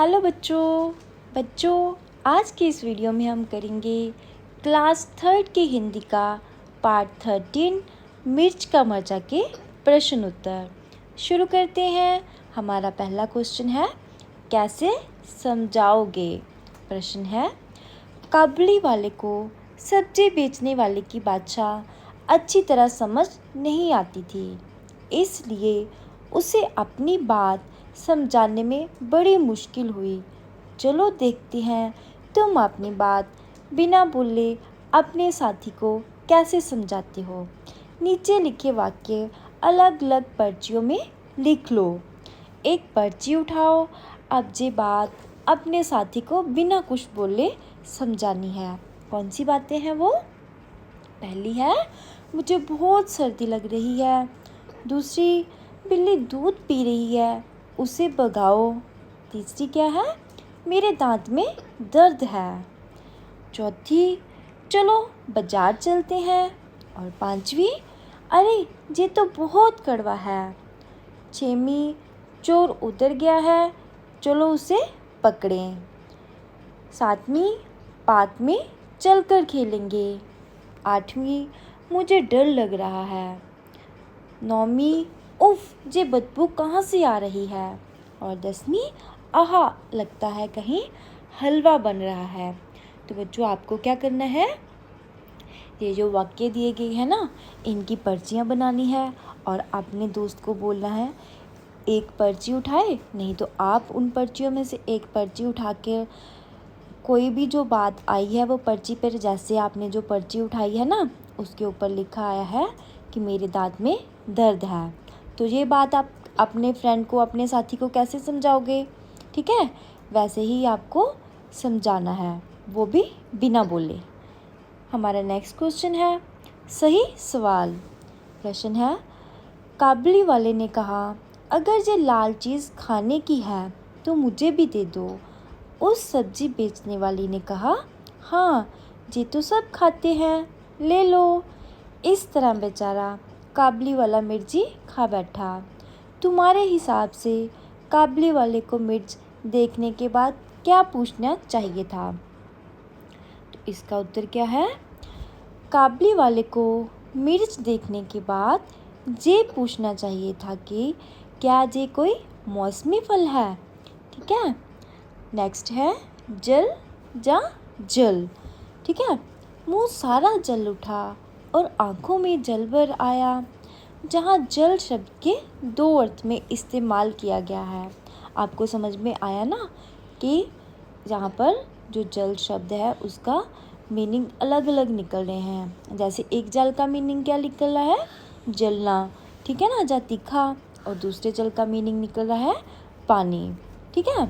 Hello बच्चों बच्चों आज की इस वीडियो में हम करेंगे क्लास थर्ड की हिंदी का पार्ट 13 मिर्च का मर्चा के प्रश्न उत्तर। शुरू करते हैं। हमारा पहला क्वेश्चन है, कैसे समझाओगे। प्रश्न है, काबुली वाले को सब्जी बेचने वाले की बादशाह अच्छी तरह समझ नहीं आती थी, इसलिए उसे अपनी बात समझाने में बड़ी मुश्किल हुई। चलो देखते हैं तुम अपनी बात बिना बोले अपने साथी को कैसे समझाते हो। नीचे लिखे वाक्य अलग अलग पर्चियों में लिख लो। एक पर्ची उठाओ। अब ये बात अपने साथी को बिना कुछ बोले समझानी है। कौन सी बातें हैं वो? पहली है, मुझे बहुत सर्दी लग रही है। दूसरी, बिल्ली दूध पी रही है, उसे भगाओ। तीसरी क्या है? मेरे दांत में दर्द है। चौथी, चलो बाजार चलते हैं। और पांचवी, अरे ये तो बहुत कड़वा है। छठवीं, चोर उतर गया है, चलो उसे पकड़ें। सातवीं, पार्क में चलकर खेलेंगे। आठवीं, मुझे डर लग रहा है। नौवीं, उफ ये बदबू कहाँ से आ रही है। और 10वीं, आहा लगता है कहीं हलवा बन रहा है। तो बच्चों आपको क्या करना है, ये जो वाक्य दिए गए हैं ना, इनकी पर्चियाँ बनानी है और अपने दोस्त को बोलना है एक पर्ची उठाए, नहीं तो आप उन पर्चियों में से एक पर्ची उठा के कोई भी जो बात आई है वो पर्ची पर, जैसे आपने जो पर्ची उठाई है ना उसके ऊपर लिखा आया है कि मेरे दांत में दर्द है, तो ये बात आप अपने फ्रेंड को, अपने साथी को कैसे समझाओगे। ठीक है, वैसे ही आपको समझाना है, वो भी बिना बोले। हमारा नेक्स्ट क्वेश्चन है, सही सवाल। प्रश्न है, काबुली वाले ने कहा, अगर ये लाल चीज़ खाने की है तो मुझे भी दे दो। उस सब्जी बेचने वाली ने कहा, हाँ ये तो सब खाते हैं, ले लो। इस तरह बेचारा काबुली वाला मिर्ची खा बैठा। तुम्हारे हिसाब से काबुली वाले को मिर्च देखने के बाद क्या पूछना चाहिए था? तो इसका उत्तर क्या है? काबुली वाले को मिर्च देखने के बाद ये पूछना चाहिए था कि क्या ये कोई मौसमी फल है। ठीक है, नेक्स्ट है, जल जा जल। ठीक है, मुंह सारा जल उठा और आंखों में जल भर आया। जहाँ जल शब्द के दो अर्थ में इस्तेमाल किया गया है, आपको समझ में आया ना कि यहाँ पर जो जल शब्द है उसका मीनिंग अलग अलग निकल रहे हैं। जैसे एक जल का मीनिंग क्या निकल रहा है? जलना। ठीक है ना, जा तीखा। और दूसरे जल का मीनिंग निकल रहा है पानी। ठीक है,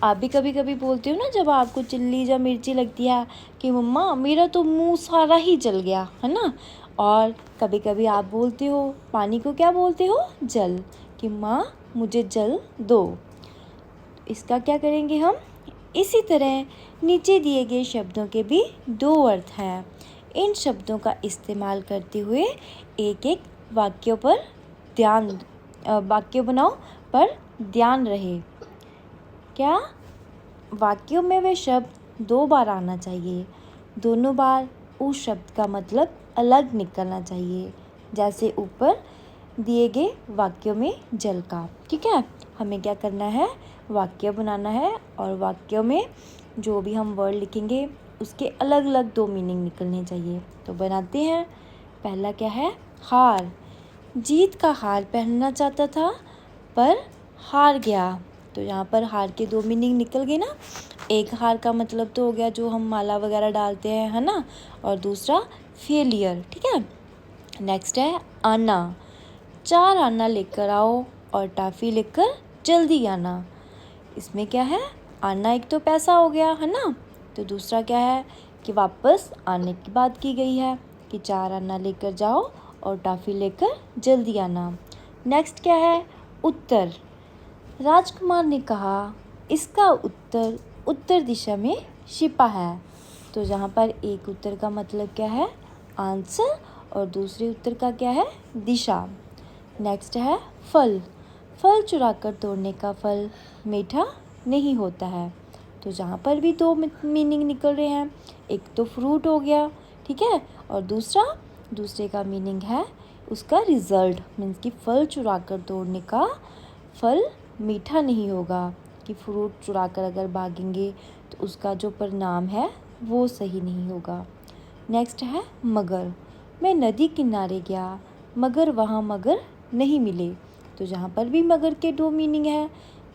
आप भी कभी कभी बोलते हो ना जब आपको चिल्ली या मिर्ची लगती है कि मम्मा मेरा तो मुंह सारा ही जल गया है ना। और कभी कभी आप बोलते हो पानी को, क्या बोलते हो? जल, कि माँ मुझे जल दो। इसका क्या करेंगे हम? इसी तरह नीचे दिए गए शब्दों के भी दो अर्थ हैं। इन शब्दों का इस्तेमाल करते हुए एक एक वाक्यों पर वाक्य बनाओ पर ध्यान रहे। क्या वाक्यों में वे शब्द दो बार आना चाहिए, दोनों बार उस शब्द का मतलब अलग निकलना चाहिए, जैसे ऊपर दिए गए वाक्यों में जल का। ठीक है, हमें क्या करना है, वाक्य बनाना है और वाक्यों में जो भी हम वर्ड लिखेंगे उसके अलग अलग दो मीनिंग निकलने चाहिए। तो बनाते हैं। पहला क्या है? हार। जीत का हार पहनना चाहता था पर हार गया। तो यहाँ पर हार के दो मीनिंग निकल गए ना। एक हार का मतलब तो हो गया जो हम माला वगैरह डालते हैं, है ना, और दूसरा फेलियर। ठीक है, नेक्स्ट है आना। 4 आना लेकर आओ और टॉफ़ी लेकर जल्दी आना। इसमें क्या है? आना एक तो पैसा हो गया, है ना, तो दूसरा क्या है कि वापस आने की बात की गई है कि 4 आना लेकर जाओ और टॉफ़ी लेकर जल्दी आना। नेक्स्ट क्या है? उत्तर। राजकुमार ने कहा, इसका उत्तर उत्तर दिशा में छिपा है। तो यहाँ पर एक उत्तर का मतलब क्या है? आंसर, और दूसरे उत्तर का क्या है? दिशा। नेक्स्ट है फल। फल चुराकर तोड़ने का फल मीठा नहीं होता है। तो जहाँ पर भी दो मीनिंग निकल रहे हैं, एक तो फ्रूट हो गया, ठीक है, और दूसरे का मीनिंग है उसका रिज़ल्ट, मीन्स कि फल चुरा कर तोड़ने का फल मीठा नहीं होगा, कि फ्रूट चुरा कर अगर भागेंगे तो उसका जो परिणाम है वो सही नहीं होगा। नेक्स्ट है मगर। मैं नदी किनारे गया मगर वहाँ मगर नहीं मिले। तो जहाँ पर भी मगर के दो मीनिंग है,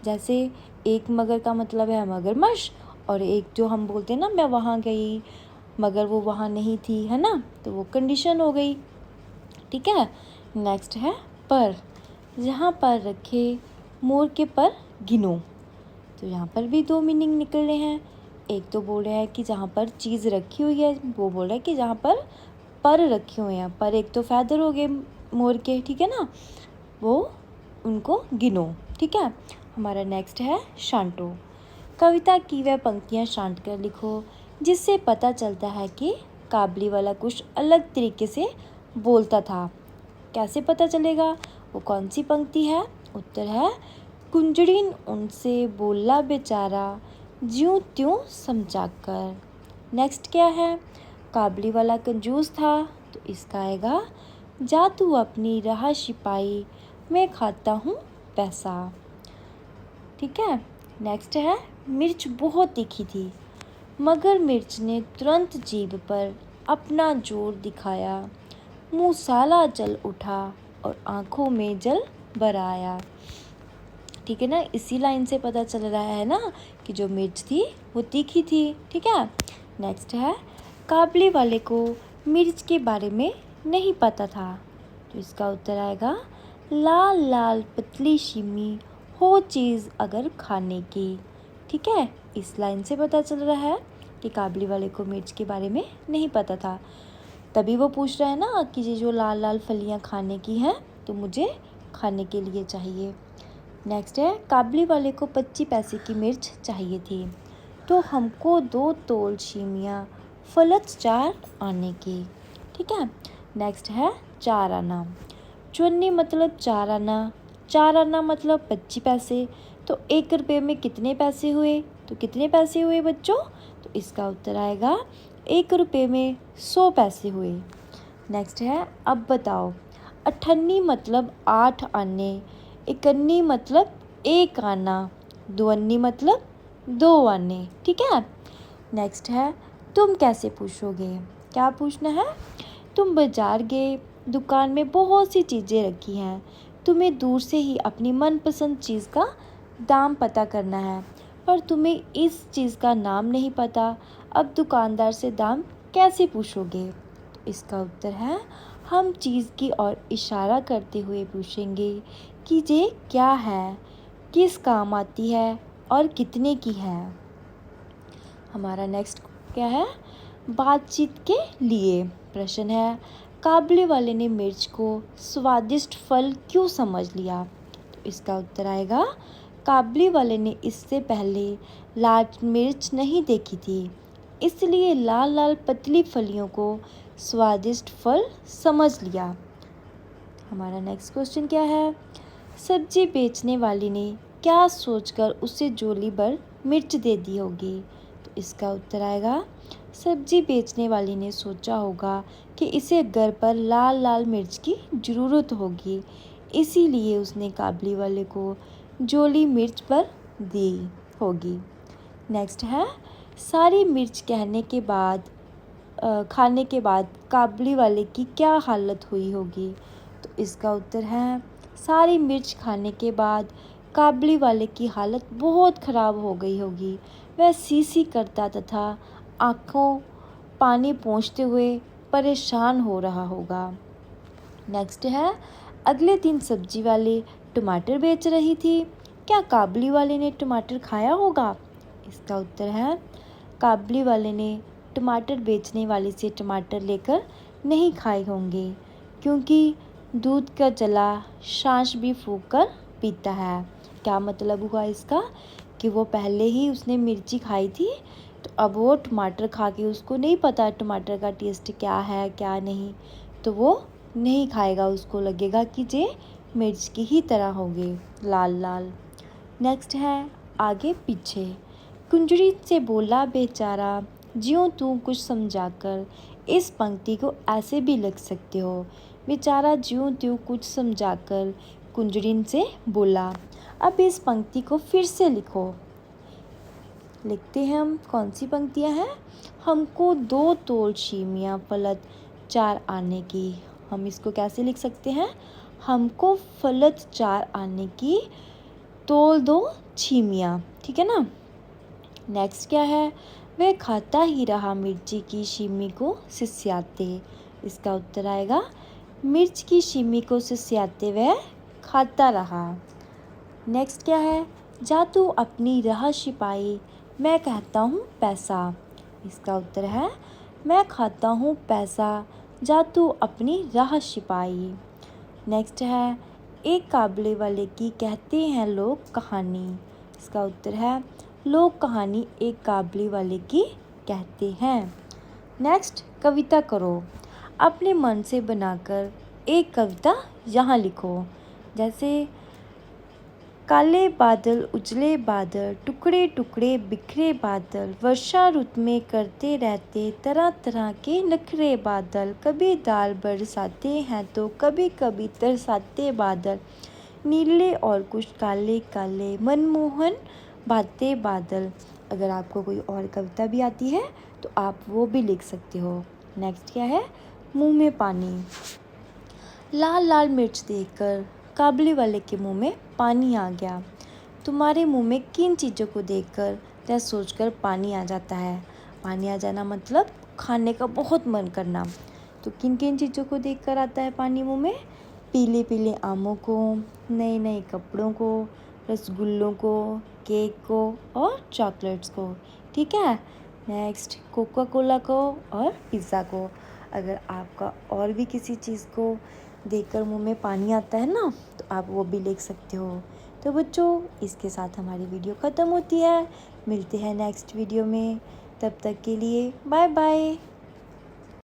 जैसे एक मगर का मतलब है मगरमच्छ, और एक जो हम बोलते हैं ना मैं वहाँ गई मगर वो वहाँ नहीं थी, है ना, तो वो कंडीशन हो गई, ठीक है। नेक्स्ट है पर। जहाँ पर रखे मोर के पर गिनो। तो यहाँ पर भी दो मीनिंग निकल रहे हैं, एक तो बोल रहे हैं कि जहाँ पर चीज़ रखी हुई है, वो बोल रहा है कि जहाँ पर रखे हुए हैं, पर एक तो फैदर हो गए मोर के, ठीक है ना, वो उनको गिनो, ठीक है। हमारा नेक्स्ट है शांटो। कविता की वह पंक्तियाँ शांत कर लिखो जिससे पता चलता है कि काबली वाला कुछ अलग तरीके से बोलता था। कैसे पता चलेगा, वो कौन सी पंक्ति है? उत्तर है कुंजड़िन उनसे बोला बेचारा ज्यों त्यों समझा कर। नेक्स्ट क्या है? काबली वाला कंजूस था, तो इसका आएगा जा तू अपनी राह छिपाई मैं खाता हूँ पैसा, ठीक है। नेक्स्ट है मिर्च बहुत तीखी थी मगर मिर्च ने तुरंत जीभ पर अपना जोर दिखाया, मुँह साला जल उठा और आँखों में जल भर आया, ठीक है ना। इसी लाइन से पता चल रहा है ना कि जो मिर्च थी वो तीखी थी, ठीक है। नेक्स्ट है काबली वाले को मिर्च के बारे में नहीं पता था, तो इसका उत्तर आएगा लाल लाल पतली शिमी हो चीज़ अगर खाने की, ठीक है। इस लाइन से पता चल रहा है कि काबली वाले को मिर्च के बारे में नहीं पता था, तभी वो पूछ रहा है ना कि ये जो लाल लाल फलियाँ खाने की हैं तो मुझे खाने के लिए चाहिए। नेक्स्ट है काबली वाले को 25 पैसे की मिर्च चाहिए थी तो हमको 2 तोल शीमियाँ फलत 4 आने की, ठीक है। नेक्स्ट है 4 आना। चुन्नी मतलब 4 आना, 4 आना मतलब 25 पैसे, तो 1 रुपये में कितने पैसे हुए? तो कितने पैसे हुए बच्चों? तो इसका उत्तर आएगा 1 रुपये में 100 पैसे हुए। नेक्स्ट है अब बताओ। अठन्नी मतलब 8 आने, इकन्नी मतलब 1 आना, दुअन्नी मतलब 2 आने, ठीक है। नेक्स्ट है तुम कैसे पूछोगे। क्या पूछना है? तुम बाजार गए, दुकान में बहुत सी चीज़ें रखी हैं, तुम्हें दूर से ही अपनी मनपसंद चीज़ का दाम पता करना है, पर तुम्हें इस चीज़ का नाम नहीं पता, अब दुकानदार से दाम कैसे पूछोगे? तो इसका उत्तर है हम चीज़ की ओर इशारा करते हुए पूछेंगे कि ये क्या है, किस काम आती है और कितने की है। हमारा नेक्स्ट क्या है? बातचीत के लिए प्रश्न है काबली वाले ने मिर्च को स्वादिष्ट फल क्यों समझ लिया? तो इसका उत्तर आएगा काबली वाले ने इससे पहले लाल मिर्च नहीं देखी थी, इसलिए लाल लाल पतली फलियों को स्वादिष्ट फल समझ लिया। हमारा नेक्स्ट क्वेश्चन क्या है? सब्जी बेचने वाली ने क्या सोचकर उसे झोली भर मिर्च दे दी होगी? तो इसका उत्तर आएगा सब्जी बेचने वाली ने सोचा होगा कि इसे घर पर लाल लाल मिर्च की ज़रूरत होगी, इसीलिए उसने काबली वाले को झोली मिर्च पर दी होगी। नेक्स्ट है सारी मिर्च खाने के बाद काबली वाले की क्या हालत हुई होगी? तो इसका उत्तर है सारी मिर्च खाने के बाद काबली वाले की हालत बहुत ख़राब हो गई होगी, वह सी करता तथा आँखों पानी पोंछते हुए परेशान हो रहा होगा। नेक्स्ट है अगले दिन सब्जी वाले टमाटर बेच रही थी, क्या काबली वाले ने टमाटर खाया होगा? इसका उत्तर है काबली वाले ने टमाटर बेचने वाले से टमाटर लेकर नहीं खाए होंगे, क्योंकि दूध का जला सांस भी फूंक कर पीता है। क्या मतलब हुआ इसका? कि वो पहले ही उसने मिर्ची खाई थी, तो अब वो टमाटर खा के उसको नहीं पता टमाटर का टेस्ट क्या है क्या नहीं, तो वो नहीं खाएगा, उसको लगेगा कि ये मिर्च की ही तरह होगी लाल लाल। नेक्स्ट है आगे पीछे। कुंजड़ी से बोला बेचारा, ज्यों तू कुछ समझाकर। इस पंक्ति को ऐसे भी लिख सकते हो, बेचारा ज्यों त्यों कुछ समझाकर कुंजड़िन से बोला। अब इस पंक्ति को फिर से लिखो। लिखते हैं हम, कौन सी पंक्तियाँ हैं? हमको 2 तोल शीमियाँ फलत 4 आने की। हम इसको कैसे लिख सकते हैं? हमको फलत 4 आने की, तोल 2 छीमियाँ। ठीक है ना। नेक्स्ट क्या है? वह खाता ही रहा मिर्ची की शीमी को सिस्याते। इसका उत्तर आएगा, मिर्च की शीमी को सिस्याते वह खाता रहा। नेक्स्ट क्या है? जा तू अपनी राह छिपाई, मैं कहता हूँ पैसा। इसका उत्तर है, मैं खाता हूँ पैसा, जा तू अपनी राह छिपाई। नेक्स्ट है, एक काबले वाले की कहते हैं लोग कहानी। इसका उत्तर है, लोग कहानी एक काबले वाले की कहते हैं। नेक्स्ट, कविता करो। अपने मन से बनाकर एक कविता यहाँ लिखो। जैसे, काले बादल उजले बादल, टुकड़े टुकड़े बिखरे बादल, वर्षा रुत में करते रहते तरह तरह के नखरे बादल, कभी दाल बरसाते हैं तो कभी कभी तरसाते बादल, नीले और कुछ काले काले मनमोहन बातें बादल। अगर आपको कोई और कविता भी आती है तो आप वो भी लिख सकते हो। नेक्स्ट क्या है? मुंह में पानी। लाल लाल मिर्च देखकर काबले वाले के मुंह में पानी आ गया। तुम्हारे मुंह में किन चीज़ों को देखकर या सोचकर पानी आ जाता है? पानी आ जाना मतलब खाने का बहुत मन करना। तो किन किन चीज़ों को देखकर आता है पानी मुंह में? पीले पीले आमों को, नए नए कपड़ों को, रसगुल्लों को, केक को और चॉकलेट्स को। ठीक है। नेक्स्ट, कोका कोला को और पिज़्ज़ा को। अगर आपका और भी किसी चीज़ को देखकर मुंह में पानी आता है ना, तो आप वो भी लिख सकते हो। तो बच्चों, इसके साथ हमारी वीडियो ख़त्म होती है। मिलते हैं नेक्स्ट वीडियो में। तब तक के लिए बाय बाय।